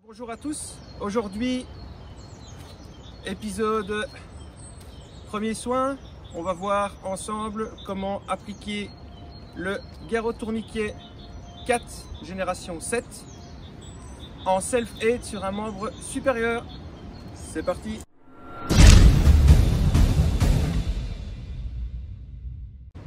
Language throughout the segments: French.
Bonjour à tous, aujourd'hui épisode premier soin, on va voir ensemble comment appliquer le garrot tourniquet 4 génération 7 en self-aid sur un membre supérieur. C'est parti.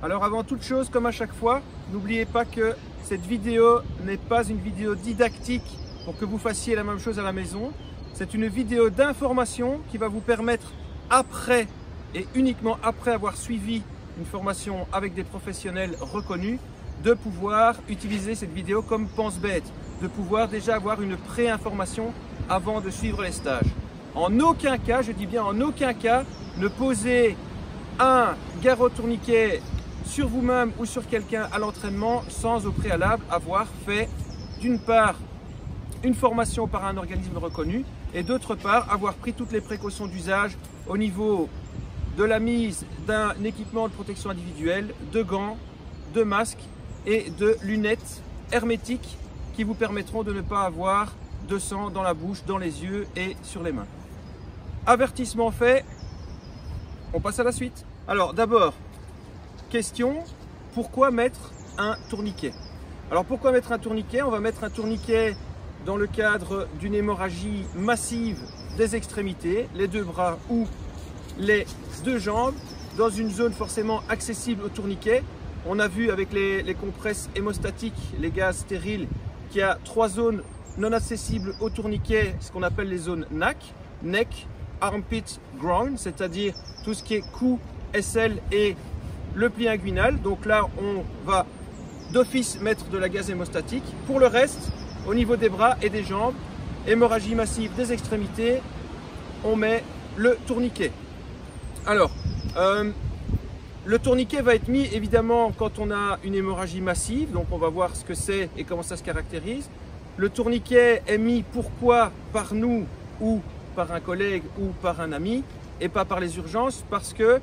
Alors avant toute chose, comme à chaque fois, n'oubliez pas que cette vidéo n'est pas une vidéo didactique pour que vous fassiez la même chose à la maison. C'est une vidéo d'information qui va vous permettre après et uniquement après avoir suivi une formation avec des professionnels reconnus de pouvoir utiliser cette vidéo comme pense-bête, de pouvoir déjà avoir une pré-information avant de suivre les stages. En aucun cas, je dis bien en aucun cas, ne posez un garrot tourniquet sur vous-même ou sur quelqu'un à l'entraînement sans au préalable avoir fait d'une part une formation par un organisme reconnu et d'autre part avoir pris toutes les précautions d'usage au niveau de la mise d'un équipement de protection individuelle, de gants, de masques et de lunettes hermétiques qui vous permettront de ne pas avoir de sang dans la bouche, dans les yeux et sur les mains. Avertissement fait, on passe à la suite. Alors d'abord, question, pourquoi mettre un tourniquet? Alors pourquoi mettre un tourniquet? On va mettre un tourniquet dans le cadre d'une hémorragie massive des extrémités, les deux bras ou les deux jambes, dans une zone forcément accessible au tourniquet. On a vu avec les compresses hémostatiques, les gaz stériles, qu'il y a 3 zones non accessibles au tourniquet, ce qu'on appelle les zones NAC, neck, armpit, groin, c'est-à-dire tout ce qui est cou, aisselle et le pli inguinal. Donc là, on va d'office mettre de la gaz hémostatique. Pour le reste, au niveau des bras et des jambes, hémorragie massive des extrémités, on met le tourniquet. Alors, le tourniquet va être mis évidemment quand on a une hémorragie massive, donc on va voir ce que c'est et comment ça se caractérise. Le tourniquet est mis pourquoi par nous ou par un collègue ou par un ami et pas par les urgences, parce que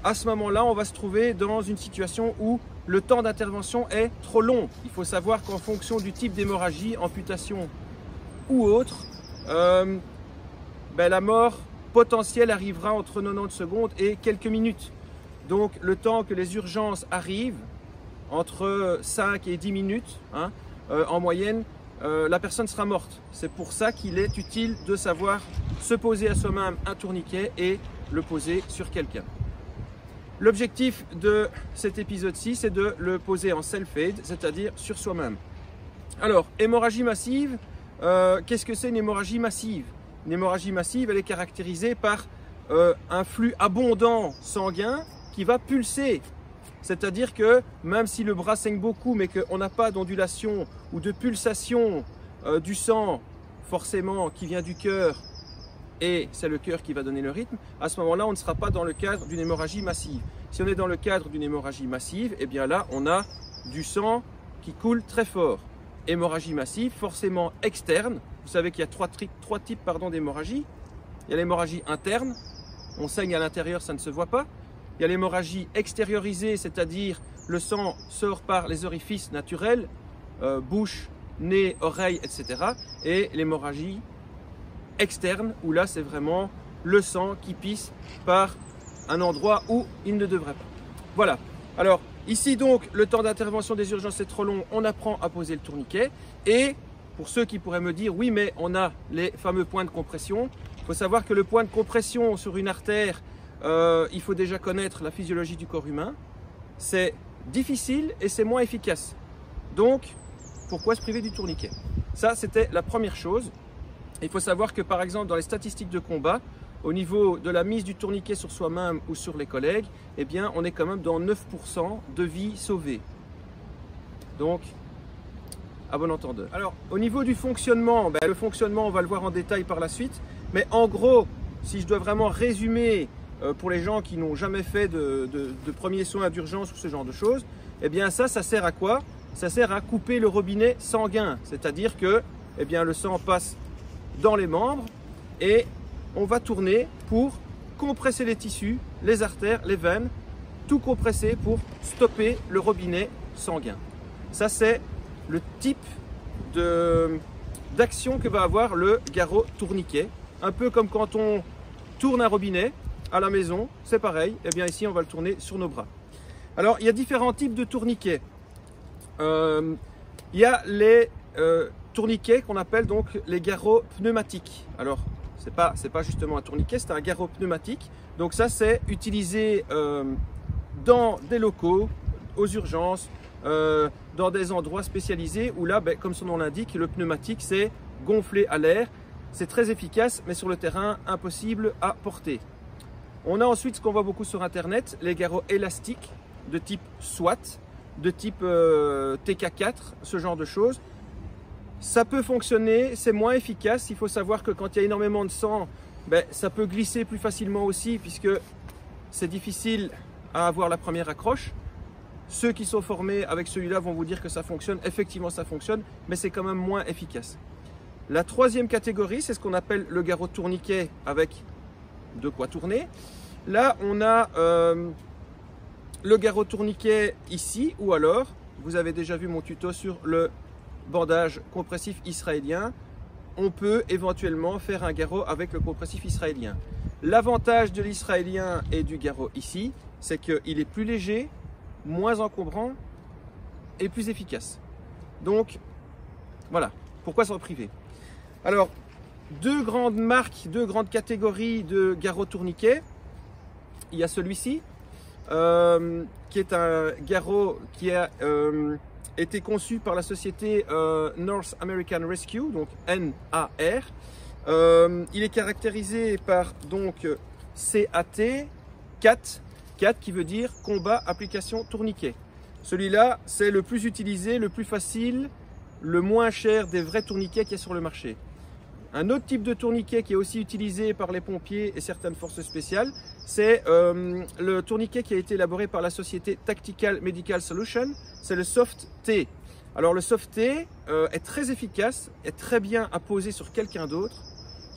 à ce moment-là, on va se trouver dans une situation où le temps d'intervention est trop long. Il faut savoir qu'en fonction du type d'hémorragie, amputation ou autre, la mort potentielle arrivera entre 90 secondes et quelques minutes. Donc le temps que les urgences arrivent, entre 5 et 10 minutes, en moyenne, la personne sera morte. C'est pour ça qu'il est utile de savoir se poser à soi-même un tourniquet et le poser sur quelqu'un. L'objectif de cet épisode-ci, c'est de le poser en self-aid, c'est-à-dire sur soi-même. Alors, hémorragie massive, qu'est-ce que c'est une hémorragie massive? Une hémorragie massive, elle est caractérisée par un flux abondant sanguin qui va pulser. C'est-à-dire que même si le bras saigne beaucoup, mais qu'on n'a pas d'ondulation ou de pulsation du sang, forcément, qui vient du cœur, et c'est le cœur qui va donner le rythme, à ce moment-là, on ne sera pas dans le cadre d'une hémorragie massive. Si on est dans le cadre d'une hémorragie massive, eh bien là, on a du sang qui coule très fort. Hémorragie massive, forcément externe. Vous savez qu'il y a trois types d'hémorragie. Il y a l'hémorragie interne, on saigne à l'intérieur, ça ne se voit pas. Il y a l'hémorragie extériorisée, c'est-à-dire le sang sort par les orifices naturels, bouche, nez, oreille, etc. Et l'hémorragie externe, où là c'est vraiment le sang qui pisse par un endroit où il ne devrait pas. Voilà. Alors ici donc le temps d'intervention des urgences est trop long, on apprend à poser le tourniquet. Et pour ceux qui pourraient me dire oui mais on a les fameux points de compression, il faut savoir que le point de compression sur une artère, il faut déjà connaître la physiologie du corps humain. C'est difficile et c'est moins efficace. Donc pourquoi se priver du tourniquet? Ça c'était la première chose. Il faut savoir que par exemple dans les statistiques de combat, au niveau de la mise du tourniquet sur soi-même ou sur les collègues, eh bien on est quand même dans 9% de vies sauvées. Donc, à bon entendeur. Alors au niveau du fonctionnement, le fonctionnement on va le voir en détail par la suite, mais en gros, si je dois vraiment résumer pour les gens qui n'ont jamais fait de premiers soins d'urgence ou ce genre de choses, eh bien ça sert à quoi? Ça sert à couper le robinet sanguin, c'est-à-dire que eh bien, le sang passe dans les membres et on va tourner pour compresser les tissus, les artères, les veines, tout compresser pour stopper le robinet sanguin. Ça c'est le type d'action que va avoir le garrot tourniquet. Un peu comme quand on tourne un robinet à la maison, c'est pareil. Et bien ici, on va le tourner sur nos bras. Alors, il y a différents types de tourniquets. Il y a les tourniquets qu'on appelle donc les garrots pneumatiques. Alors, c'est pas justement un tourniquet, c'est un garrot pneumatique. Donc ça, c'est utilisé dans des locaux, aux urgences, dans des endroits spécialisés où là, comme son nom l'indique, le pneumatique, c'est gonflé à l'air. C'est très efficace, mais sur le terrain, impossible à porter. On a ensuite ce qu'on voit beaucoup sur Internet, les garrots élastiques de type SWAT, de type TK4, ce genre de choses. Ça peut fonctionner, c'est moins efficace. Il faut savoir que quand il y a énormément de sang, ça peut glisser plus facilement aussi, puisque c'est difficile à avoir la première accroche. Ceux qui sont formés avec celui-là vont vous dire que ça fonctionne. Effectivement, ça fonctionne, mais c'est quand même moins efficace. La troisième catégorie, c'est ce qu'on appelle le garrot tourniquet avec de quoi tourner. Là, on a le garrot tourniquet ici, ou alors, vous avez déjà vu mon tuto sur le bandage compressif israélien. On peut éventuellement faire un garrot avec le compressif israélien. L'avantage de l'israélien et du garrot ici, c'est qu'il est plus léger, moins encombrant et plus efficace. Donc, voilà. Pourquoi s'en priver? Alors, deux grandes marques, deux grandes catégories de garrot tourniquet. Il y a celui-ci, qui est un garrot qui a été conçu par la société North American Rescue, donc NAR. Il est caractérisé par donc CAT, CAT qui veut dire combat application tourniquet. Celui-là, c'est le plus utilisé, le plus facile, le moins cher des vrais tourniquets qu'il y a sur le marché. Un autre type de tourniquet qui est aussi utilisé par les pompiers et certaines forces spéciales, c'est le tourniquet qui a été élaboré par la société Tactical Medical Solutions, c'est le Soft T. Alors le Soft T est très efficace, est très bien à poser sur quelqu'un d'autre.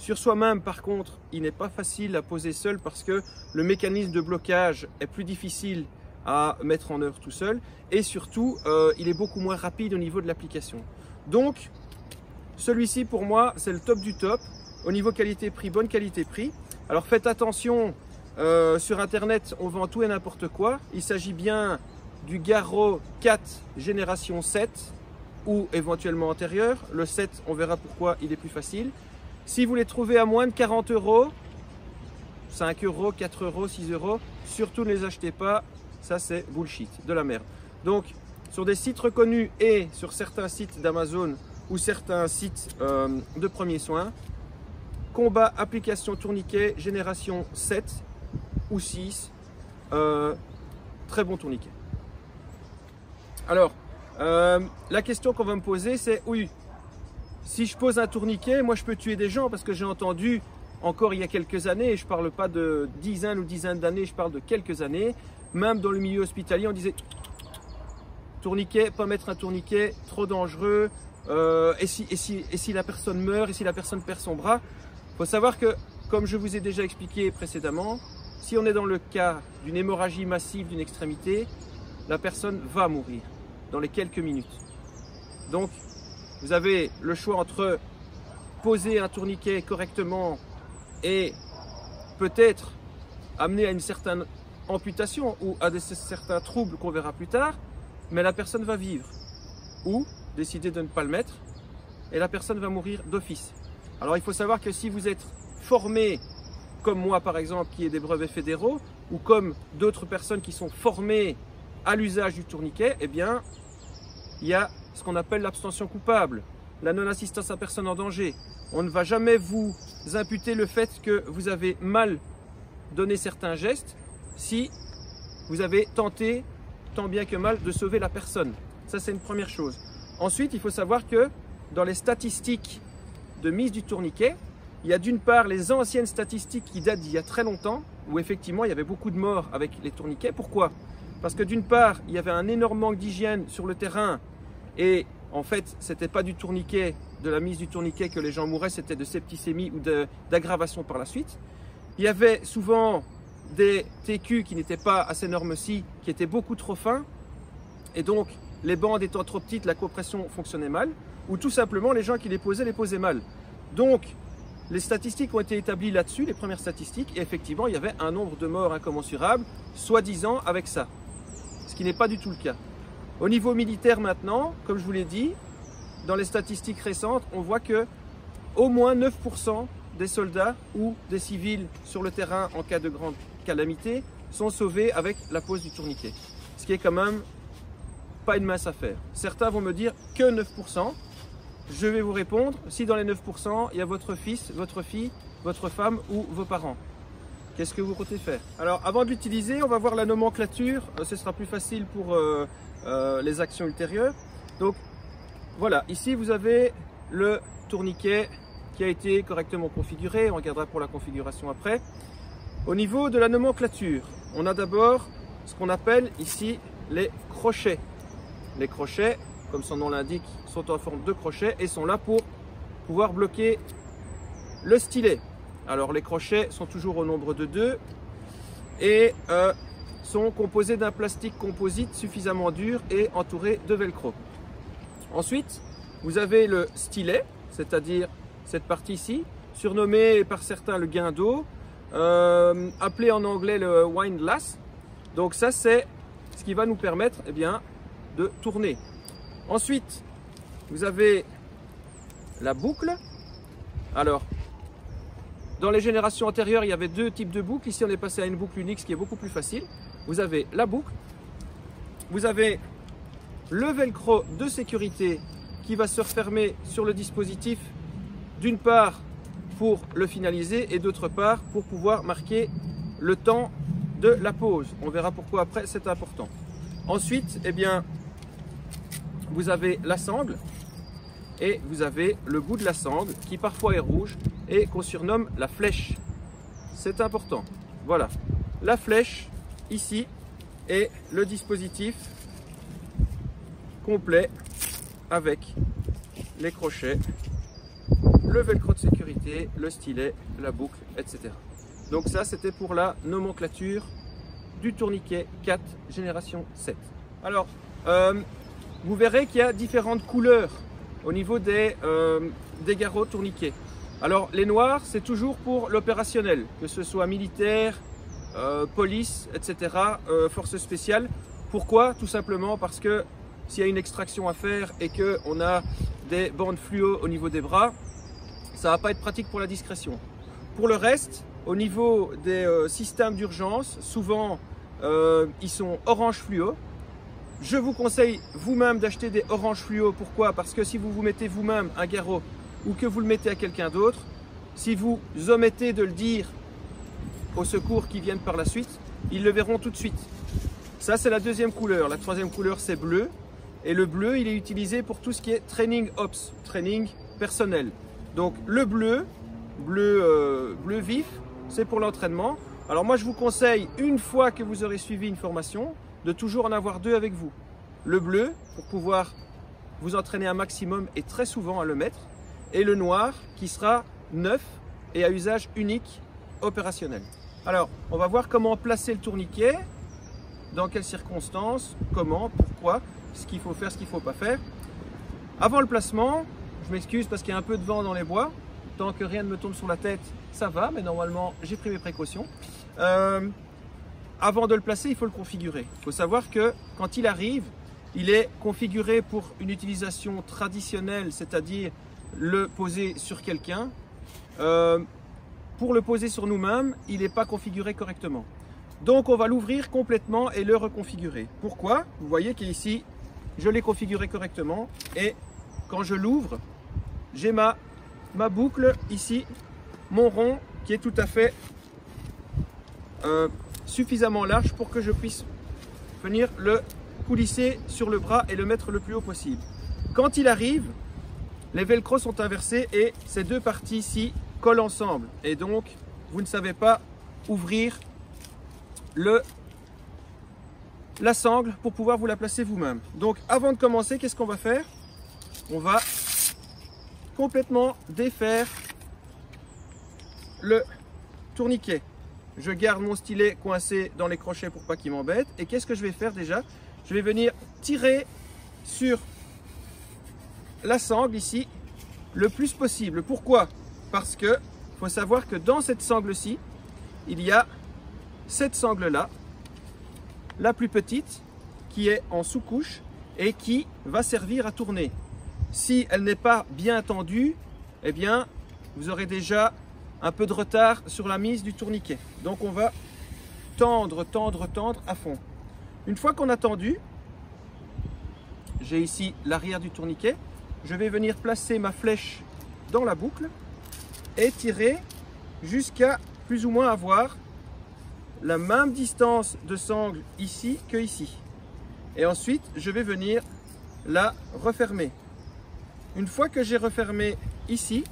Sur soi-même, par contre, il n'est pas facile à poser seul parce que le mécanisme de blocage est plus difficile à mettre en œuvre tout seul. Et surtout, il est beaucoup moins rapide au niveau de l'application. Donc, celui-ci, pour moi, c'est le top du top. Au niveau qualité-prix, bonne qualité-prix. Alors, faites attention, sur Internet, on vend tout et n'importe quoi. Il s'agit bien du garrot 4 génération 7 ou éventuellement antérieur. Le 7, on verra pourquoi il est plus facile. Si vous les trouvez à moins de 40 €, 5 €, 4 €, 6 €, surtout ne les achetez pas. Ça, c'est bullshit, de la merde. Donc, sur des sites reconnus et sur certains sites d'Amazon ou certains sites de premiers soins, combat application tourniquet génération 7 ou 6, très bon tourniquet. Alors, la question qu'on va me poser, c'est oui, si je pose un tourniquet, moi je peux tuer des gens, parce que j'ai entendu encore il y a quelques années, et je ne parle pas de dizaines ou dizaines d'années, je parle de quelques années, même dans le milieu hospitalier, on disait tourniquet, pas mettre un tourniquet, trop dangereux, et si la personne meurt, et si la personne perd son bras. Il faut savoir que, comme je vous ai déjà expliqué précédemment, si on est dans le cas d'une hémorragie massive d'une extrémité, la personne va mourir dans les quelques minutes. Donc, vous avez le choix entre poser un tourniquet correctement et peut-être amener à une certaine amputation ou à certains troubles qu'on verra plus tard, mais la personne va vivre. Ou décider de ne pas le mettre et la personne va mourir d'office. Alors il faut savoir que si vous êtes formé, comme moi par exemple, qui ai des brevets fédéraux, ou comme d'autres personnes qui sont formées à l'usage du tourniquet, eh bien, il y a ce qu'on appelle l'abstention coupable, la non-assistance à personne en danger. On ne va jamais vous imputer le fait que vous avez mal donné certains gestes si vous avez tenté, tant bien que mal, de sauver la personne. Ça, c'est une première chose. Ensuite, il faut savoir que dans les statistiques de mise du tourniquet, il y a d'une part les anciennes statistiques qui datent d'il y a très longtemps, où effectivement il y avait beaucoup de morts avec les tourniquets. Pourquoi? Parce que d'une part, il y avait un énorme manque d'hygiène sur le terrain, et en fait, ce n'était pas du tourniquet, de la mise du tourniquet que les gens mouraient, c'était de septicémie ou d'aggravation par la suite. Il y avait souvent des TQ qui n'étaient pas à ces normes-ci, qui étaient beaucoup trop fins, et donc les bandes étant trop petites, la compression fonctionnait mal. ou tout simplement les gens qui les posaient mal. Donc, les statistiques ont été établies là-dessus, les premières statistiques, et effectivement, il y avait un nombre de morts incommensurable, soi-disant avec ça, ce qui n'est pas du tout le cas. Au niveau militaire maintenant, comme je vous l'ai dit, dans les statistiques récentes, on voit que au moins 9% des soldats ou des civils sur le terrain en cas de grande calamité sont sauvés avec la pose du tourniquet. Ce qui est quand même pas une mince affaire. Certains vont me dire que 9%. Je vais vous répondre, si dans les 9%, il y a votre fils, votre fille, votre femme ou vos parents, qu'est-ce que vous comptez faire? Alors, avant de l'utiliser, on va voir la nomenclature. Ce sera plus facile pour les actions ultérieures. Donc, voilà, ici vous avez le tourniquet qui a été correctement configuré. On regardera pour la configuration après. Au niveau de la nomenclature, on a d'abord ce qu'on appelle ici les crochets. Les crochets, comme son nom l'indique, sont en forme de crochet et sont là pour pouvoir bloquer le stylet. Alors les crochets sont toujours au nombre de 2 et sont composés d'un plastique composite suffisamment dur et entouré de velcro. Ensuite, vous avez le stylet, c'est-à-dire cette partie ici, surnommée par certains le guindeau, appelé en anglais le windlass. Donc ça, c'est ce qui va nous permettre de tourner. Ensuite, vous avez la boucle. Alors, dans les générations antérieures, il y avait 2 types de boucles. Ici, on est passé à une boucle unique, ce qui est beaucoup plus facile. Vous avez la boucle. Vous avez le velcro de sécurité qui va se refermer sur le dispositif, d'une part pour le finaliser et d'autre part pour pouvoir marquer le temps de la pause. On verra pourquoi après, c'est important. Ensuite, vous avez la sangle et vous avez le bout de la sangle qui parfois est rouge et qu'on surnomme la flèche. C'est important. Voilà, la flèche ici et le dispositif complet avec les crochets, le velcro de sécurité, le stylet, la boucle, etc. Donc ça, c'était pour la nomenclature du tourniquet 4 génération 7. Alors, vous verrez qu'il y a différentes couleurs au niveau des garrots tourniquets. Alors, les noirs, c'est toujours pour l'opérationnel, que ce soit militaire, police, etc., forces spéciales. Pourquoi? Tout simplement parce que s'il y a une extraction à faire et qu'on a des bandes fluo au niveau des bras, ça ne va pas être pratique pour la discrétion. Pour le reste, au niveau des systèmes d'urgence, souvent ils sont orange fluo. Je vous conseille vous-même d'acheter des orange fluo. Pourquoi? Parce que si vous vous mettez vous-même un garrot ou que vous le mettez à quelqu'un d'autre, si vous omettez de le dire aux secours qui viennent par la suite, ils le verront tout de suite. Ça, c'est la deuxième couleur. La troisième couleur, c'est bleu. Et le bleu, il est utilisé pour tout ce qui est training ops, training personnel. Donc le bleu vif, c'est pour l'entraînement. Alors moi, je vous conseille, une fois que vous aurez suivi une formation, de toujours en avoir 2 avec vous. Le bleu, pour pouvoir vous entraîner un maximum et très souvent à le mettre. Et le noir, qui sera neuf et à usage unique opérationnel. Alors, on va voir comment placer le tourniquet, dans quelles circonstances, comment, pourquoi, ce qu'il faut faire, ce qu'il ne faut pas faire. Avant le placement, je m'excuse parce qu'il y a un peu de vent dans les bois. Tant que rien ne me tombe sur la tête, ça va, mais normalement, j'ai pris mes précautions. Avant de le placer, il faut le configurer. Il faut savoir que quand il arrive, il est configuré pour une utilisation traditionnelle, c'est-à-dire le poser sur quelqu'un. Pour le poser sur nous-mêmes, il n'est pas configuré correctement. Donc on va l'ouvrir complètement et le reconfigurer. Pourquoi? Vous voyez qu'ici, je l'ai configuré correctement et quand je l'ouvre, j'ai ma boucle ici, mon rond qui est tout à fait suffisamment large pour que je puisse venir le coulisser sur le bras et le mettre le plus haut possible. Quand il arrive, les velcros sont inversés et ces 2 parties ici collent ensemble et donc vous ne savez pas ouvrir la sangle pour pouvoir vous la placer vous-même. Donc avant de commencer, qu'est-ce qu'on va faire? On va complètement défaire le tourniquet. Je garde mon stylet coincé dans les crochets pour pas qu'il m'embête. Et qu'est-ce que je vais faire déjà? Je vais venir tirer sur la sangle ici le plus possible. Pourquoi? Parce que faut savoir que dans cette sangle-ci, il y a cette sangle-là, la plus petite, qui est en sous-couche et qui va servir à tourner. Si elle n'est pas bien tendue, eh bien, vous aurez déjà un peu de retard sur la mise du tourniquet. Donc on va tendre, tendre, tendre à fond. Une fois qu'on a tendu, j'ai ici l'arrière du tourniquet, je vais venir placer ma flèche dans la boucle et tirer jusqu'à plus ou moins avoir la même distance de sangle ici que ici. Et ensuite, je vais venir la refermer. Une fois que j'ai refermé ici,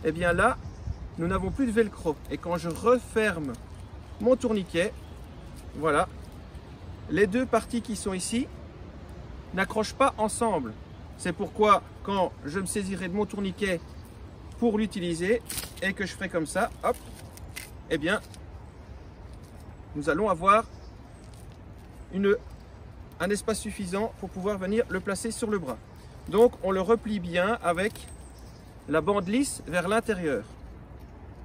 eh bien là, nous n'avons plus de velcro. Et quand je referme mon tourniquet, voilà, les deux parties qui sont ici n'accrochent pas ensemble. C'est pourquoi quand je me saisirai de mon tourniquet pour l'utiliser et que je ferai comme ça, hop, eh bien, nous allons avoir un espace suffisant pour pouvoir venir le placer sur le bras. Donc on le replie bien avec la bande lisse vers l'intérieur.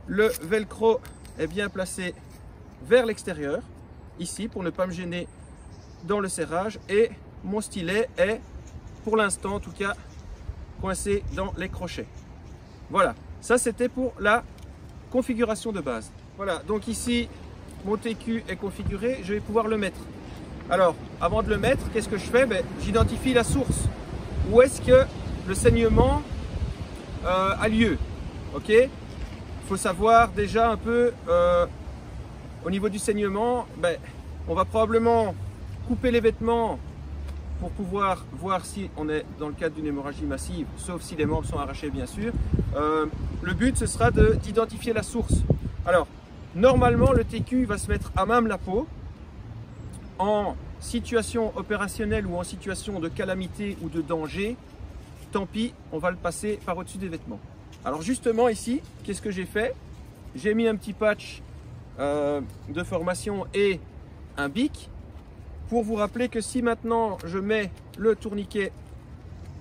Le velcro est bien placé vers l'extérieur, ici, pour ne pas me gêner dans le serrage, et mon stylet est, pour l'instant en tout cas, coincé dans les crochets. Voilà, ça c'était pour la configuration de base. Voilà, donc ici, mon TQ est configuré, je vais pouvoir le mettre. Alors, avant de le mettre, qu'est-ce que je fais? J'identifie la source. Où est-ce que le saignement a lieu? Ok, il faut savoir déjà un peu, au niveau du saignement, on va probablement couper les vêtements pour pouvoir voir si on est dans le cadre d'une hémorragie massive, sauf si les membres sont arrachés bien sûr. Le but, ce sera d'identifier la source. Alors, normalement, le TQ va se mettre à même la peau. En situation opérationnelle ou en situation de calamité ou de danger, tant pis, on va le passer par au-dessus des vêtements. Alors justement ici, qu'est-ce que j'ai fait? J'ai mis un petit patch de formation et un bic pour vous rappeler que si maintenant je mets le tourniquet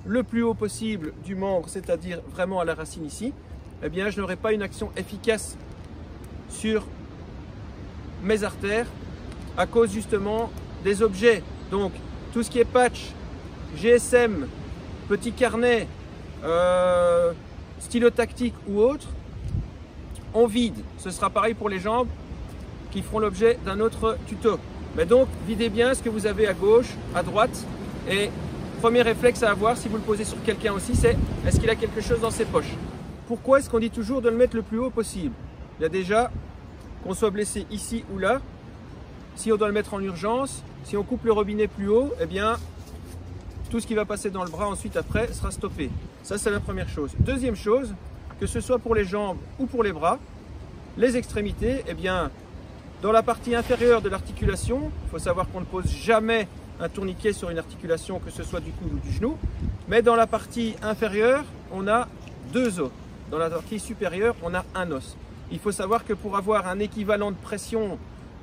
le plus haut possible du membre, c'est-à-dire vraiment à la racine ici, eh bien je n'aurai pas une action efficace sur mes artères à cause justement des objets. Donc tout ce qui est patch, GSM, petit carnet, stylo tactique ou autre, on vide. Ce sera pareil pour les jambes qui feront l'objet d'un autre tuto. Mais donc videz bien ce que vous avez à gauche, à droite, et premier réflexe à avoir si vous le posez sur quelqu'un aussi, c'est est-ce qu'il a quelque chose dans ses poches? Pourquoi est-ce qu'on dit toujours de le mettre le plus haut possible? Il y a déjà, qu'on soit blessé ici ou là, si on doit le mettre en urgence, si on coupe le robinet plus haut, eh bien, tout ce qui va passer dans le bras ensuite après sera stoppé. Ça, c'est la première chose. Deuxième chose, que ce soit pour les jambes ou pour les bras, les extrémités, eh bien, dans la partie inférieure de l'articulation, il faut savoir qu'on ne pose jamais un tourniquet sur une articulation, que ce soit du coude ou du genou, mais dans la partie inférieure, on a deux os. Dans la partie supérieure, on a un os. Il faut savoir que pour avoir un équivalent de pression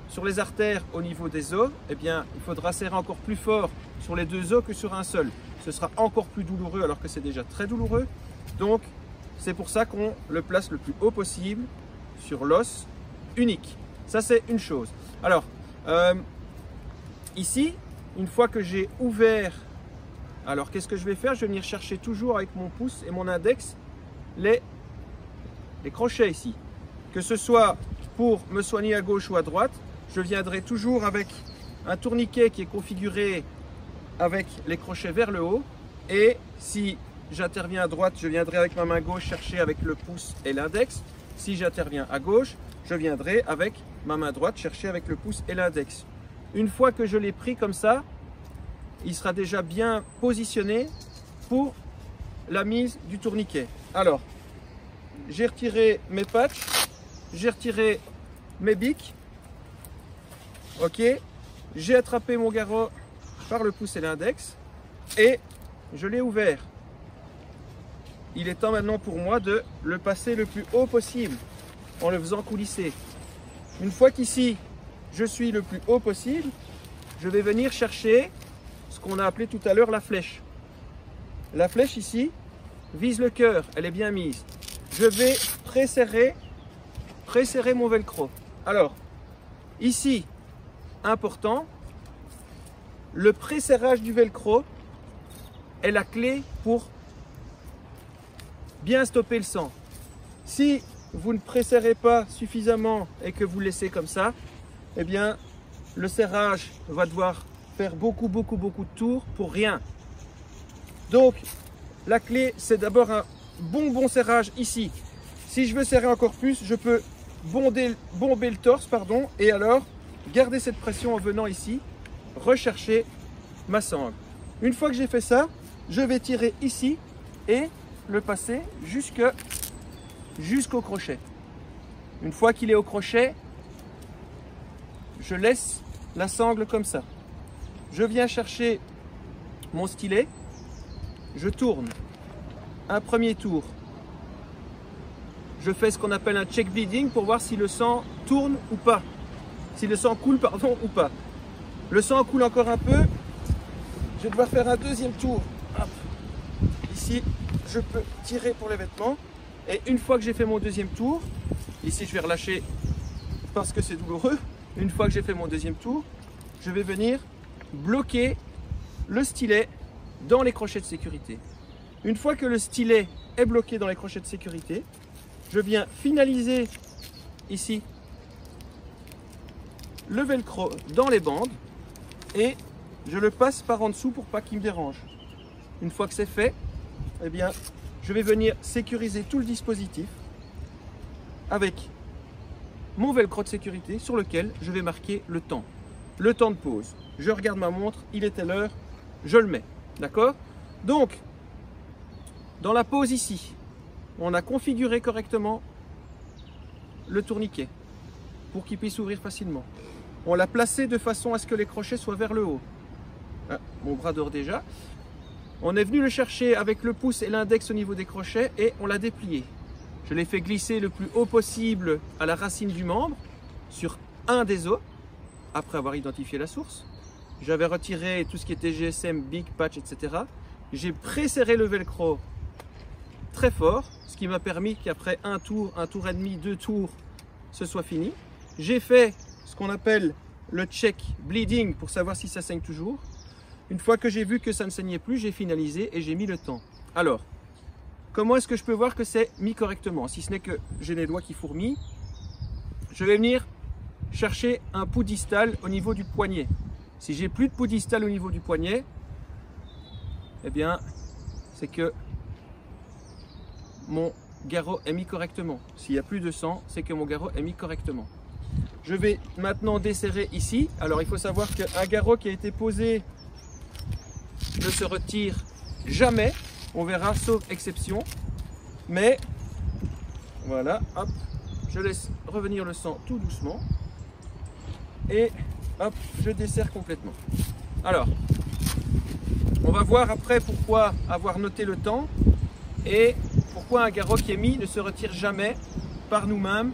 sur les artères au niveau des os, eh bien, il faudra serrer encore plus fort sur les deux os que sur un seul. Ce sera encore plus douloureux alors que c'est déjà très douloureux. Donc, c'est pour ça qu'on le place le plus haut possible sur l'os unique. Ça, c'est une chose. Alors, ici, une fois que j'ai ouvert, alors qu'est-ce que je vais faire? Je vais venir chercher toujours avec mon pouce et mon index les crochets ici. Que ce soit pour me soigner à gauche ou à droite, je viendrai toujours avec un tourniquet qui est configuré avec les crochets vers le haut. Et si j'interviens à droite, je viendrai avec ma main gauche chercher avec le pouce et l'index. Si j'interviens à gauche, je viendrai avec ma main droite chercher avec le pouce et l'index. Une fois que je l'ai pris comme ça, il sera déjà bien positionné pour la mise du tourniquet. Alors, j'ai retiré mes patchs, j'ai retiré mes bics, ok, j'ai attrapé mon garrot par le pouce et l'index et je l'ai ouvert. Il est temps maintenant pour moi de le passer le plus haut possible en le faisant coulisser. Une fois qu'ici je suis le plus haut possible, je vais venir chercher ce qu'on a appelé tout à l'heure la flèche. La flèche ici, vise le cœur, elle est bien mise. Je vais préserrer mon velcro. Alors, ici, important, le préserrage du velcro est la clé pour bien stopper le sang. Si vous ne préserrez pas suffisamment et que vous laissez comme ça, eh bien, le serrage va devoir faire beaucoup de tours pour rien. Donc, la clé, c'est d'abord un bon serrage ici. Si je veux serrer encore plus, je peux bomber le torse, pardon, et alors garder cette pression en venant ici, rechercher ma sangle. Une fois que j'ai fait ça, je vais tirer ici et le passer jusqu'au crochet. Une fois qu'il est au crochet, je laisse la sangle comme ça. Je viens chercher mon stylet, je tourne un premier tour. Je fais ce qu'on appelle un check bleeding pour voir si le sang tourne ou pas. Si le sang coule, pardon, ou pas. Le sang coule encore un peu. Je vais devoir faire un deuxième tour. Hop. Ici, je peux tirer pour les vêtements. Et une fois que j'ai fait mon deuxième tour, ici je vais relâcher parce que c'est douloureux. Une fois que j'ai fait mon deuxième tour, je vais venir bloquer le stylet dans les crochets de sécurité. Une fois que le stylet est bloqué dans les crochets de sécurité, je viens finaliser ici le velcro dans les bandes et je le passe par en dessous pour pas qu'il me dérange. Une fois que c'est fait, eh bien, je vais venir sécuriser tout le dispositif avec mon velcro de sécurité sur lequel je vais marquer le temps de pause. Je regarde ma montre, il est telle heure, je le mets. D'accord? Donc, dans la pause ici, on a configuré correctement le tourniquet pour qu'il puisse ouvrir facilement. On l'a placé de façon à ce que les crochets soient vers le haut. Ah, mon bras dort déjà. On est venu le chercher avec le pouce et l'index au niveau des crochets et on l'a déplié. Je l'ai fait glisser le plus haut possible à la racine du membre sur un des os après avoir identifié la source. J'avais retiré tout ce qui était GSM, Big Patch, etc. J'ai préserré le velcro très fort, ce qui m'a permis qu'après un tour et demi, 2 tours, ce soit fini. J'ai fait ce qu'on appelle le check bleeding pour savoir si ça saigne toujours. Une fois que j'ai vu que ça ne saignait plus, j'ai finalisé et j'ai mis le temps. Alors, comment est-ce que je peux voir que c'est mis correctement? Si ce n'est que j'ai les doigts qui fourmillent, je vais venir chercher un pouls distal au niveau du poignet. Si j'ai plus de pouls distal au niveau du poignet, eh bien, c'est que mon garrot est mis correctement. S'il n'y a plus de sang, c'est que mon garrot est mis correctement. Je vais maintenant desserrer ici. Alors, il faut savoir qu'un garrot qui a été posé ne se retire jamais. On verra, sauf exception. Mais, voilà, hop, je laisse revenir le sang tout doucement. Et, hop, je desserre complètement. Alors, on va voir après pourquoi avoir noté le temps et pourquoi un garrot qui est mis ne se retire jamais par nous-mêmes,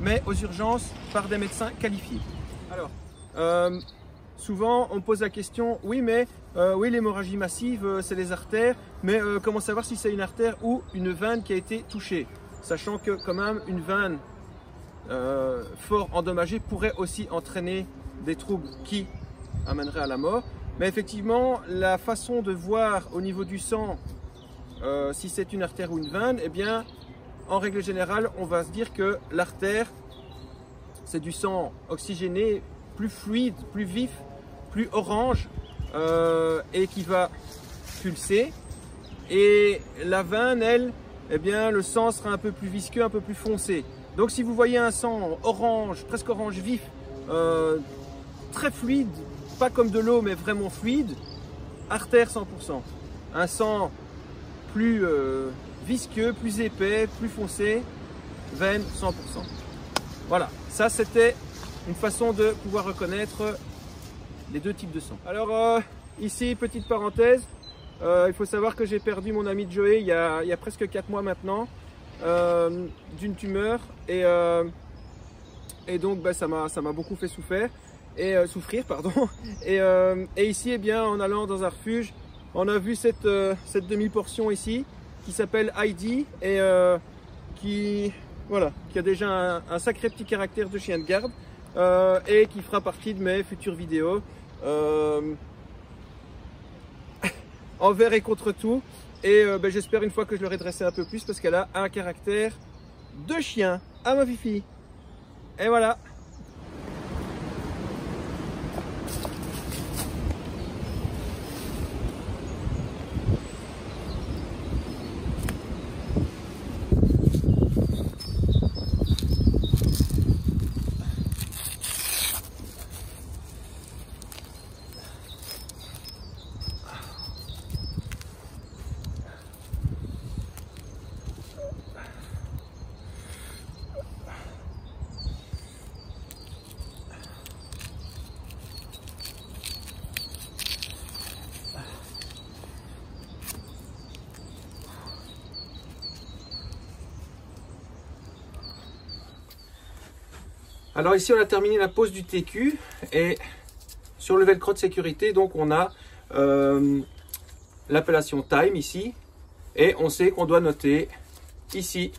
mais aux urgences par des médecins qualifiés. Alors, souvent on pose la question, oui mais oui l'hémorragie massive c'est les artères, mais comment savoir si c'est une artère ou une veine qui a été touchée? Sachant que quand même une veine fort endommagée pourrait aussi entraîner des troubles qui amèneraient à la mort. Mais effectivement, la façon de voir au niveau du sang si c'est une artère ou une veine, eh bien, en règle générale, on va se dire que l'artère, c'est du sang oxygéné, plus fluide, plus vif, plus orange et qui va pulser. Et la veine, elle, eh bien, le sang sera un peu plus visqueux, un peu plus foncé. Donc si vous voyez un sang orange, presque orange vif, très fluide, pas comme de l'eau mais vraiment fluide, artère 100%. Un sang plus visqueux, plus épais, plus foncé, veine 100%. Voilà, ça c'était une façon de pouvoir reconnaître les deux types de sang. Alors ici, petite parenthèse, il faut savoir que j'ai perdu mon ami Joey il y a presque 4 mois maintenant d'une tumeur et donc bah, ça m'a beaucoup fait souffrir. Et ici, eh bien, en allant dans un refuge, on a vu cette demi-portion ici. qui s'appelle Heidi et qui a déjà un sacré petit caractère de chien de garde et qui fera partie de mes futures vidéos envers et contre tout. Et j'espère une fois que je l'aurai dressé un peu plus parce qu'elle a un caractère de chien à ma fifi. Et voilà. Alors ici on a terminé la pose du TQ et sur le velcro de sécurité donc on a l'appellation time ici et on sait qu'on doit noter ici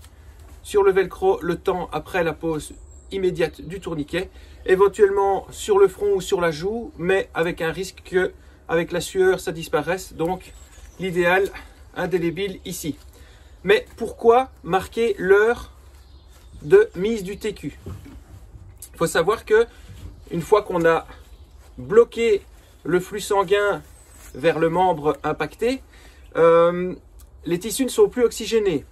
sur le velcro le temps après la pose immédiate du tourniquet, éventuellement sur le front ou sur la joue, mais avec un risque que avec la sueur ça disparaisse, donc l'idéal indélébile ici. Mais pourquoi marquer l'heure de mise du TQ? Il faut savoir que une fois qu'on a bloqué le flux sanguin vers le membre impacté, les tissus ne sont plus oxygénés.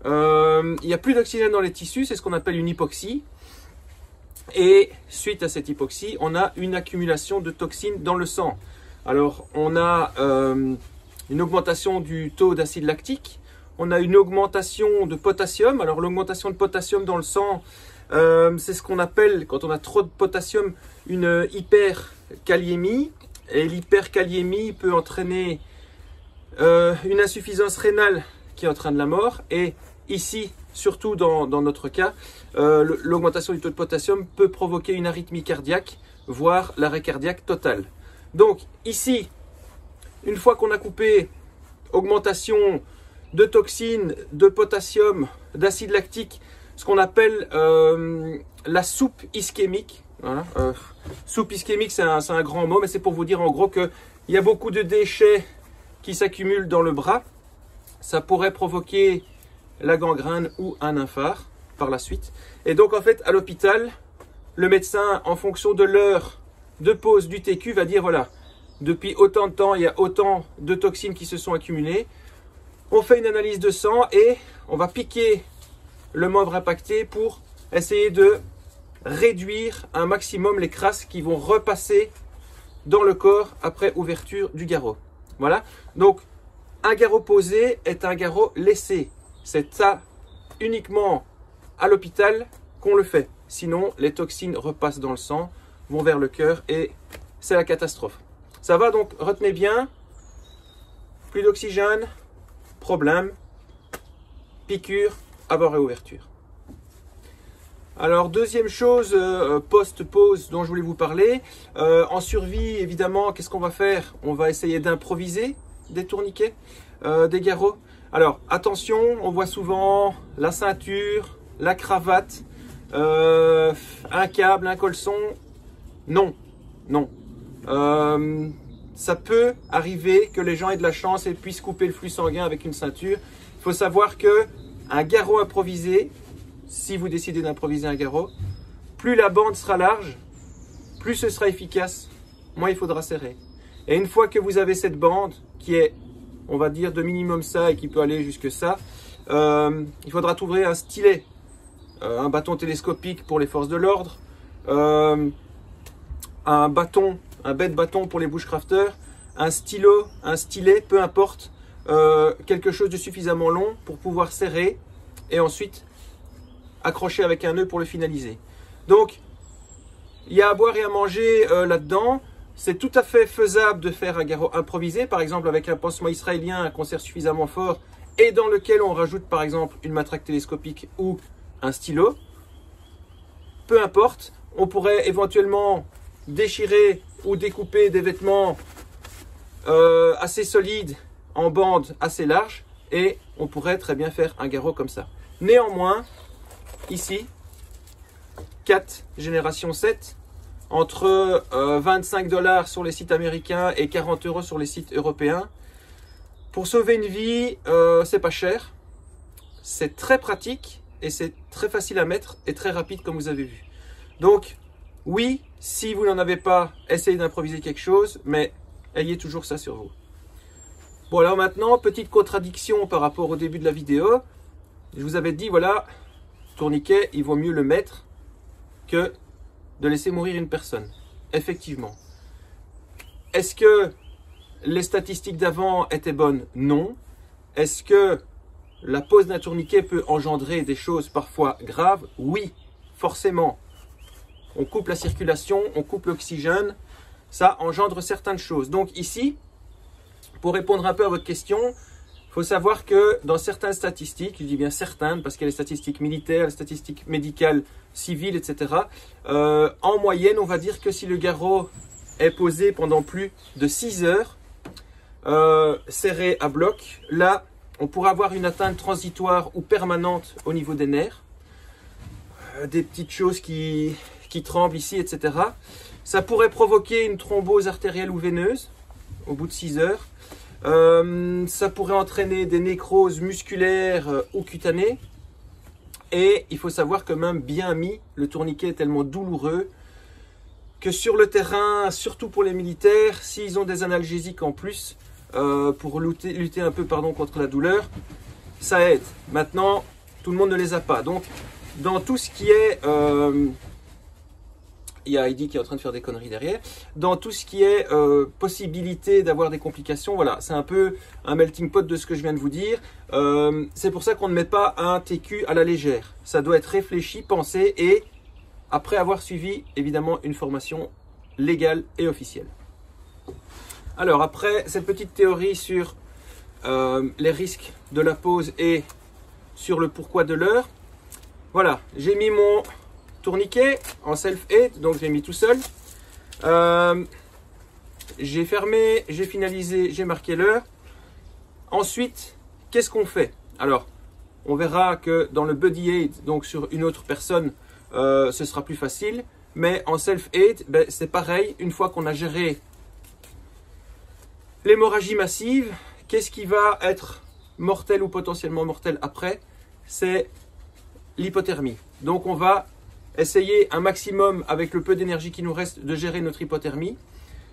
Il n'y a plus d'oxygène dans les tissus, c'est ce qu'on appelle une hypoxie. Et suite à cette hypoxie, on a une accumulation de toxines dans le sang. Alors, on a une augmentation du taux d'acide lactique, on a une augmentation de potassium. Alors, l'augmentation de potassium dans le sang, c'est ce qu'on appelle, quand on a trop de potassium, une hyperkaliémie. Et l'hyperkaliémie peut entraîner une insuffisance rénale qui entraîne la mort. Et ici, surtout dans notre cas, l'augmentation du taux de potassium peut provoquer une arythmie cardiaque, voire l'arrêt cardiaque total. Donc ici, une fois qu'on a coupé augmentation de toxines, de potassium, d'acide lactique, ce qu'on appelle la soupe ischémique. Voilà. Soupe ischémique, c'est un grand mot, mais c'est pour vous dire en gros qu'il y a beaucoup de déchets qui s'accumulent dans le bras. Ça pourrait provoquer la gangrène ou un infarct par la suite. Et donc en fait, à l'hôpital, le médecin, en fonction de l'heure de pose du TQ, va dire voilà, depuis autant de temps, il y a autant de toxines qui se sont accumulées. On fait une analyse de sang et on va piquer le membre impacté pour essayer de réduire un maximum les crasses qui vont repasser dans le corps après ouverture du garrot. Voilà, donc un garrot posé est un garrot laissé. C'est ça uniquement à l'hôpital qu'on le fait. Sinon, les toxines repassent dans le sang, vont vers le cœur et c'est la catastrophe. Ça va, donc retenez bien, plus d'oxygène, problème, piqûre, avant réouverture. Alors deuxième chose, post-pause dont je voulais vous parler, en survie évidemment, qu'est-ce qu'on va faire? On va essayer d'improviser des tourniquets, des garrots. Alors attention, on voit souvent la ceinture, la cravate, un câble, un caleçon. Non, non. Ça peut arriver que les gens aient de la chance et puissent couper le flux sanguin avec une ceinture. Il faut savoir que un garrot improvisé, si vous décidez d'improviser un garrot, plus la bande sera large, plus ce sera efficace, moins il faudra serrer. Et une fois que vous avez cette bande qui est, on va dire, de minimum ça et qui peut aller jusque ça, il faudra trouver un stylet, un bâton télescopique pour les forces de l'ordre, un bâton, un bête bâton pour les bushcrafters, un stylo, un stylet, peu importe, quelque chose de suffisamment long pour pouvoir serrer et ensuite accrocher avec un nœud pour le finaliser. Donc, il y a à boire et à manger là-dedans. C'est tout à fait faisable de faire un garrot improvisé, par exemple avec un pansement israélien, un concert suffisamment fort et dans lequel on rajoute par exemple une matraque télescopique ou un stylo. Peu importe, on pourrait éventuellement déchirer ou découper des vêtements assez solides en bandes assez larges et on pourrait très bien faire un garrot comme ça. Néanmoins, ici, 4 génération 7, entre 25 $ sur les sites américains et 40 € sur les sites européens. Pour sauver une vie, c'est pas cher, c'est très pratique et c'est très facile à mettre et très rapide comme vous avez vu. Donc oui, si vous n'en avez pas, essayez d'improviser quelque chose, mais ayez toujours ça sur vous. Bon, alors maintenant, petite contradiction par rapport au début de la vidéo. Je vous avais dit, voilà, tourniquet, il vaut mieux le mettre que de laisser mourir une personne. Effectivement. Est-ce que les statistiques d'avant étaient bonnes? Non. Est-ce que la pose d'un tourniquet peut engendrer des choses parfois graves? Oui, forcément. On coupe la circulation, on coupe l'oxygène, ça engendre certaines choses. Donc ici, pour répondre un peu à votre question, il faut savoir que dans certaines statistiques, je dis bien certaines parce qu'il y a les statistiques militaires, les statistiques médicales, civiles, etc. En moyenne, on va dire que si le garrot est posé pendant plus de 6 heures, serré à bloc, là, on pourra avoir une atteinte transitoire ou permanente au niveau des nerfs. Des petites choses qui tremblent ici, etc. Ça pourrait provoquer une thrombose artérielle ou veineuse au bout de 6 heures. Ça pourrait entraîner des nécroses musculaires ou cutanées. Et il faut savoir que même bien mis, le tourniquet est tellement douloureux que sur le terrain, surtout pour les militaires, s'ils ont des analgésiques en plus, pour lutter un peu contre la douleur, ça aide. Maintenant, tout le monde ne les a pas. Donc, dans tout ce qui est... il y a Heidi qui est en train de faire des conneries derrière. Dans tout ce qui est possibilité d'avoir des complications, voilà, c'est un peu un melting pot de ce que je viens de vous dire. C'est pour ça qu'on ne met pas un TQ à la légère. Ça doit être réfléchi, pensé et après avoir suivi évidemment une formation légale et officielle. Alors après cette petite théorie sur les risques de la pose et sur le pourquoi de l'heure, voilà, j'ai mis mon tourniquet en self-aid, donc j'ai mis tout seul. J'ai fermé, j'ai finalisé, j'ai marqué l'heure. Ensuite, qu'est-ce qu'on fait? Alors, on verra que dans le body aid, donc sur une autre personne, ce sera plus facile. Mais en self-aid, ben, c'est pareil. Une fois qu'on a géré l'hémorragie massive, qu'est-ce qui va être mortel ou potentiellement mortel après? C'est l'hypothermie. Donc on va essayer un maximum, avec le peu d'énergie qui nous reste, de gérer notre hypothermie.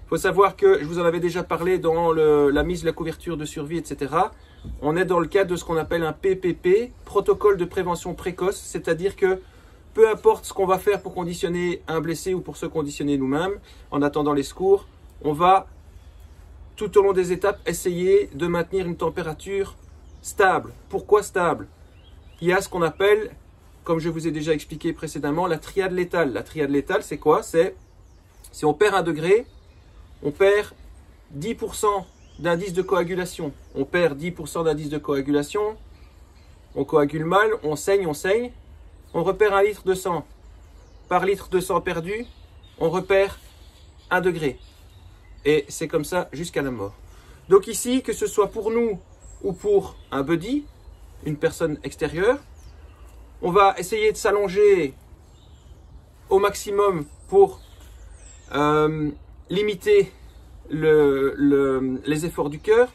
Il faut savoir que, je vous en avais déjà parlé dans la mise de la couverture de survie, etc. On est dans le cadre de ce qu'on appelle un PPP, protocole de prévention précoce, c'est-à-dire que peu importe ce qu'on va faire pour conditionner un blessé ou pour se conditionner nous-mêmes, en attendant les secours, on va, tout au long des étapes, essayer de maintenir une température stable. Pourquoi stable? Il y a ce qu'on appelle, comme je vous ai déjà expliqué précédemment, la triade létale. La triade létale, c'est quoi? C'est, si on perd 1 degré, on perd 10% d'indice de coagulation. On perd 10% d'indice de coagulation, on coagule mal, on saigne, on repère 1 litre de sang. Par litre de sang perdu, on repère 1 degré. Et c'est comme ça jusqu'à la mort. Donc ici, que ce soit pour nous ou pour un buddy, une personne extérieure, on va essayer de s'allonger au maximum pour limiter les efforts du cœur.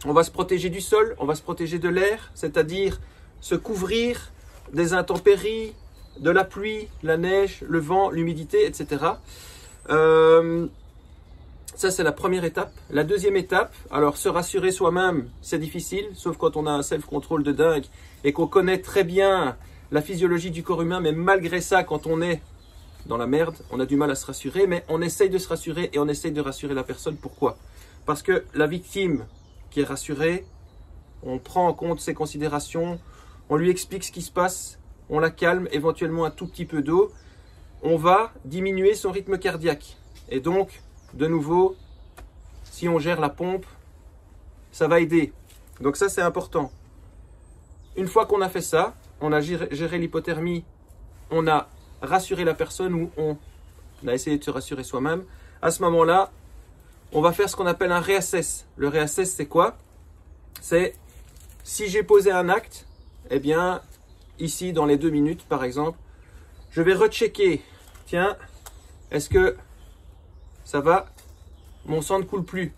On va se protéger du sol, on va se protéger de l'air, c'est-à-dire se couvrir des intempéries, de la pluie, la neige, le vent, l'humidité, etc. Ça, c'est la première étape. La deuxième étape, alors se rassurer soi-même, c'est difficile, sauf quand on a un self-control de dingue et qu'on connaît très bien la physiologie du corps humain, mais malgré ça, quand on est dans la merde, on a du mal à se rassurer, mais on essaye de se rassurer et on essaye de rassurer la personne. Pourquoi? Parce que la victime qui est rassurée, on prend en compte ses considérations, on lui explique ce qui se passe, on la calme, éventuellement un tout petit peu d'eau, on va diminuer son rythme cardiaque. Et donc, de nouveau, si on gère la pompe, ça va aider. Donc ça, c'est important. Une fois qu'on a fait ça, on a géré l'hypothermie, on a rassuré la personne ou on a essayé de se rassurer soi-même. À ce moment-là, on va faire ce qu'on appelle un réassess. Le réassess, c'est quoi? C'est si j'ai posé un acte, eh bien, ici, dans les 2 minutes, par exemple, je vais rechecker. Tiens, est-ce que ça va? Mon sang ne coule plus.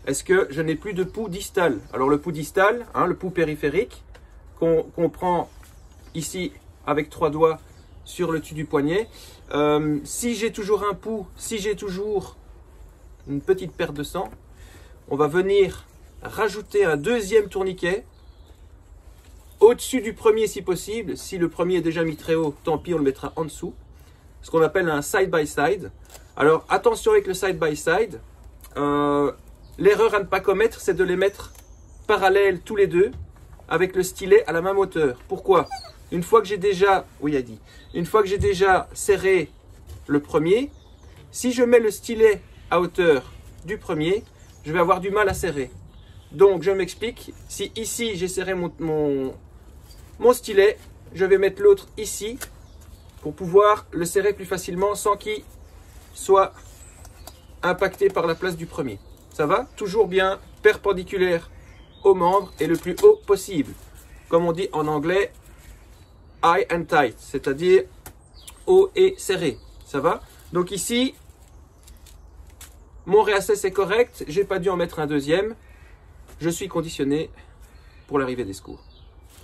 Est-ce que je n'ai plus de pouls distal? Alors, le pouls distal, hein, le pouls périphérique, qu'on prend ici avec 3 doigts sur le dessus du poignet. Si j'ai toujours un pouls, si j'ai toujours une petite perte de sang, on va venir rajouter un deuxième tourniquet au-dessus du premier si possible. Si le premier est déjà mis très haut, tant pis, on le mettra en dessous. Ce qu'on appelle un side-by-side. Alors attention avec le side-by-side. L'erreur à ne pas commettre, c'est de les mettre parallèles tous les deux avec le stylet à la même hauteur. Pourquoi? Une fois que j'ai déjà, une fois que j'ai déjà serré le premier, si je mets le stylet à hauteur du premier, je vais avoir du mal à serrer. Donc je m'explique. Si ici j'ai serré mon stylet, je vais mettre l'autre ici pour pouvoir le serrer plus facilement sans qu'il soit impacté par la place du premier. Ça va? Toujours bien perpendiculaire au membre et le plus haut possible. Comme on dit en anglais, high and tight, c'est-à-dire haut et serré. Ça va? Donc ici, mon réassess est correct. J'ai pas dû en mettre un deuxième. Je suis conditionné pour l'arrivée des secours.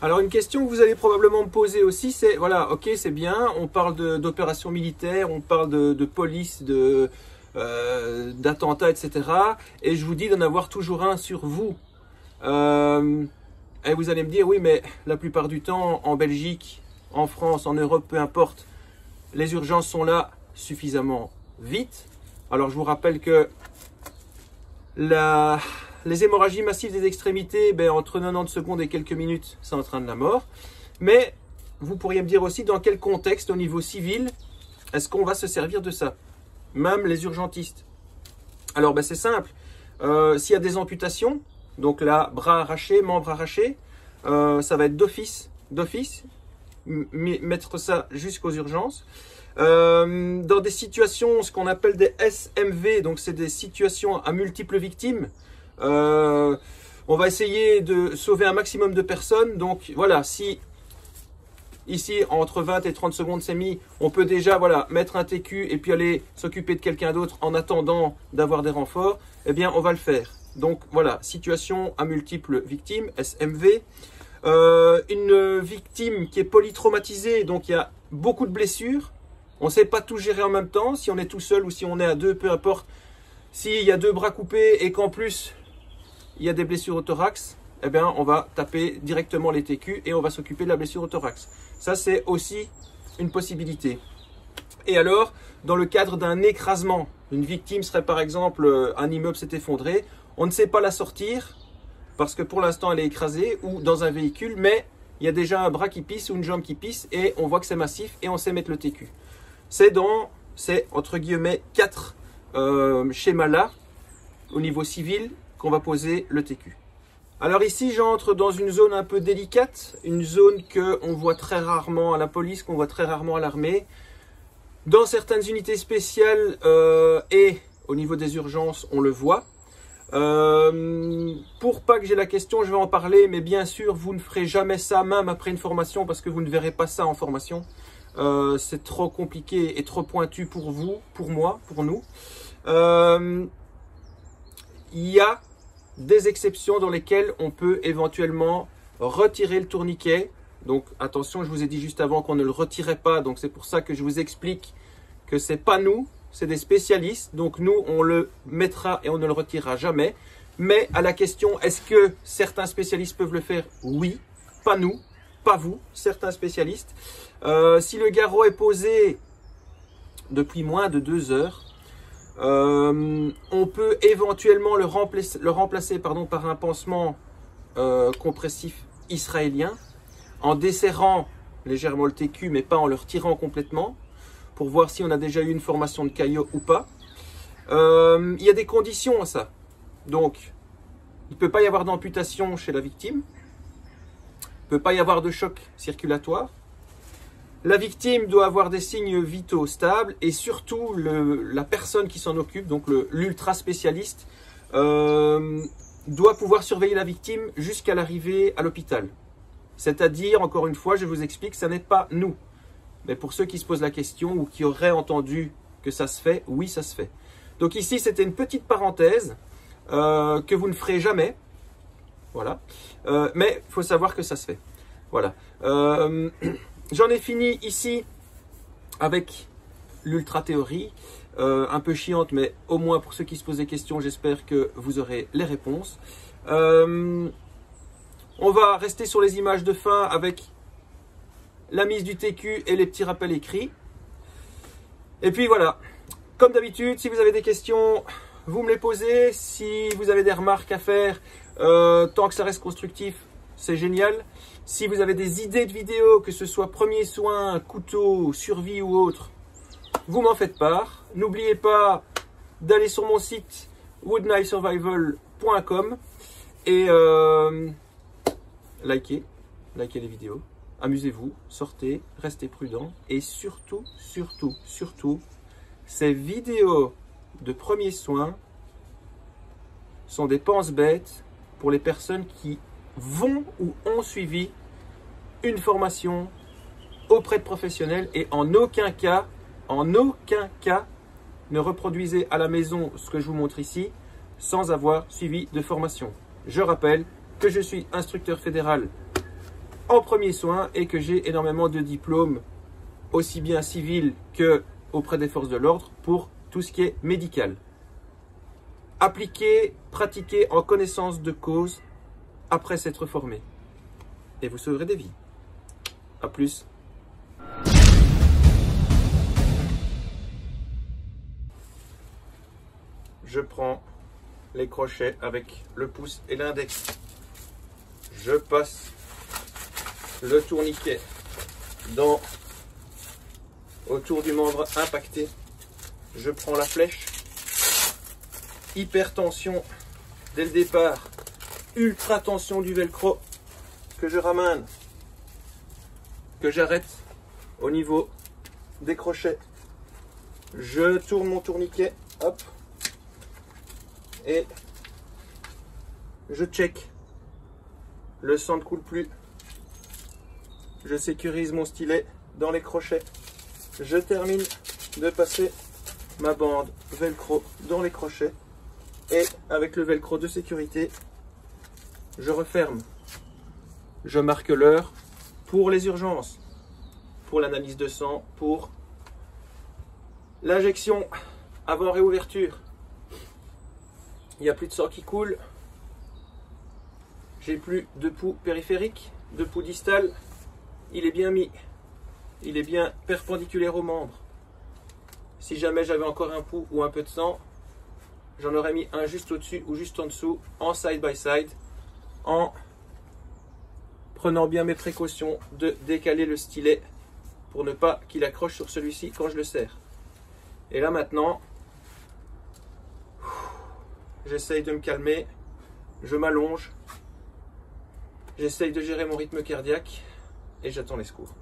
Alors une question que vous allez probablement me poser aussi, c'est, voilà, ok, c'est bien, on parle d'opérations militaires, on parle de police, d'attentats, etc. Et je vous dis d'en avoir toujours un sur vous. Et vous allez me dire, oui, mais la plupart du temps, en Belgique, en France, en Europe, peu importe, les urgences sont là suffisamment vite. Alors je vous rappelle que les hémorragies massives des extrémités, entre 90 secondes et quelques minutes, ça entraîne la mort. Mais vous pourriez me dire aussi dans quel contexte, au niveau civil, est-ce qu'on va se servir de ça? Même les urgentistes. Alors c'est simple. S'il y a des amputations, donc là, bras arrachés, membres arrachés, ça va être d'office, mettre ça jusqu'aux urgences. Dans des situations, ce qu'on appelle des SMV, donc c'est des situations à multiples victimes, on va essayer de sauver un maximum de personnes. Donc voilà, si ici entre 20 et 30 secondes c'est mis, on peut déjà mettre un TQ et puis aller s'occuper de quelqu'un d'autre en attendant d'avoir des renforts, eh bien on va le faire. Donc voilà, situation à multiples victimes, SMV. Une victime qui est polytraumatisée, donc il y a beaucoup de blessures. On ne sait pas tout gérer en même temps, si on est tout seul ou si on est à deux, peu importe. S'il y a 2 bras coupés et qu'en plus il y a des blessures au thorax, eh bien on va taper directement les TQ et on va s'occuper de la blessure au thorax. Ça c'est aussi une possibilité. Et alors, dans le cadre d'un écrasement, une victime serait par exemple, un immeuble s'est effondré, on ne sait pas la sortir parce que pour l'instant elle est écrasée ou dans un véhicule, mais il y a déjà un bras qui pisse ou une jambe qui pisse et on voit que c'est massif et on sait mettre le TQ. C'est entre guillemets 4 schémas là, au niveau civil, qu'on va poser le TQ. Alors ici, j'entre dans une zone un peu délicate, une zone qu'on voit très rarement à la police, qu'on voit très rarement à l'armée. Dans certaines unités spéciales et au niveau des urgences, on le voit. Pour pas que j'ai la question, je vais en parler, mais bien sûr, vous ne ferez jamais ça, même après une formation, parce que vous ne verrez pas ça en formation. C'est trop compliqué et trop pointu pour vous, pour moi, pour nous. Il y a des exceptions dans lesquelles on peut éventuellement retirer le tourniquet. Donc attention, je vous ai dit juste avant qu'on ne le retirait pas, donc c'est pour ça que je vous explique que c'est pas nous, c'est des spécialistes. Donc nous, on le mettra et on ne le retirera jamais. Mais à la question, est-ce que certains spécialistes peuvent le faire? Oui, pas nous, pas vous, certains spécialistes. Si le garrot est posé depuis moins de 2 heures, on peut éventuellement le remplacer par un pansement compressif israélien en desserrant légèrement le TQ, mais pas en le retirant complètement, pour voir si on a déjà eu une formation de caillot ou pas. Il y a des conditions à ça. Donc, il ne peut pas y avoir d'amputation chez la victime. Il ne peut pas y avoir de choc circulatoire. La victime doit avoir des signes vitaux stables et surtout la personne qui s'en occupe, donc l'ultra spécialiste, doit pouvoir surveiller la victime jusqu'à l'arrivée à l'hôpital. C'est-à-dire, encore une fois, je vous explique, ça n'est pas nous. Mais pour ceux qui se posent la question ou qui auraient entendu que ça se fait, oui, ça se fait. Donc ici, c'était une petite parenthèse que vous ne ferez jamais. Voilà. Mais il faut savoir que ça se fait. Voilà. J'en ai fini ici avec l'ultra théorie. Un peu chiante, mais au moins pour ceux qui se posent des questions, j'espère que vous aurez les réponses. On va rester sur les images de fin avec la mise du TQ et les petits rappels écrits. Et puis voilà, comme d'habitude, si vous avez des questions, vous me les posez. Si vous avez des remarques à faire, tant que ça reste constructif, c'est génial. Si vous avez des idées de vidéos, que ce soit premiers soins, couteau, survie ou autre, vous m'en faites part. N'oubliez pas d'aller sur mon site woodknifesurvival.com et likez les vidéos. Amusez-vous, sortez, restez prudents et surtout, ces vidéos de premiers soins sont des pense-bêtes pour les personnes qui vont ou ont suivi une formation auprès de professionnels et en aucun cas, ne reproduisez à la maison ce que je vous montre ici sans avoir suivi de formation. Je rappelle que je suis instructeur fédéral en premiers soins et que j'ai énormément de diplômes, aussi bien civils que auprès des forces de l'ordre, pour tout ce qui est médical. Appliquez, pratiquez en connaissance de cause après s'être formé. Et vous sauverez des vies. A plus. Je prends les crochets avec le pouce et l'index. Je passe le tourniquet autour du membre impacté. Je prends la flèche. Hyper tension dès le départ. Ultra tension du velcro que je ramène, que j'arrête au niveau des crochets. Je tourne mon tourniquet. Hop. Et je check. Le sang ne coule plus. Je sécurise mon stylet dans les crochets. Je termine de passer ma bande velcro dans les crochets. Et avec le velcro de sécurité, je referme. Je marque l'heure pour les urgences, pour l'analyse de sang, pour l'injection avant réouverture. Il n'y a plus de sang qui coule. J'ai plus de pouls périphérique, de pouls distal. Il est bien mis. Il est bien perpendiculaire au membre. Si jamais j'avais encore un pouls ou un peu de sang, j'en aurais mis un juste au-dessus ou juste en dessous, en side by side, en prenant bien mes précautions de décaler le stylet pour ne pas qu'il accroche sur celui-ci quand je le serre. Et là maintenant, j'essaye de me calmer, je m'allonge, j'essaye de gérer mon rythme cardiaque et j'attends les secours.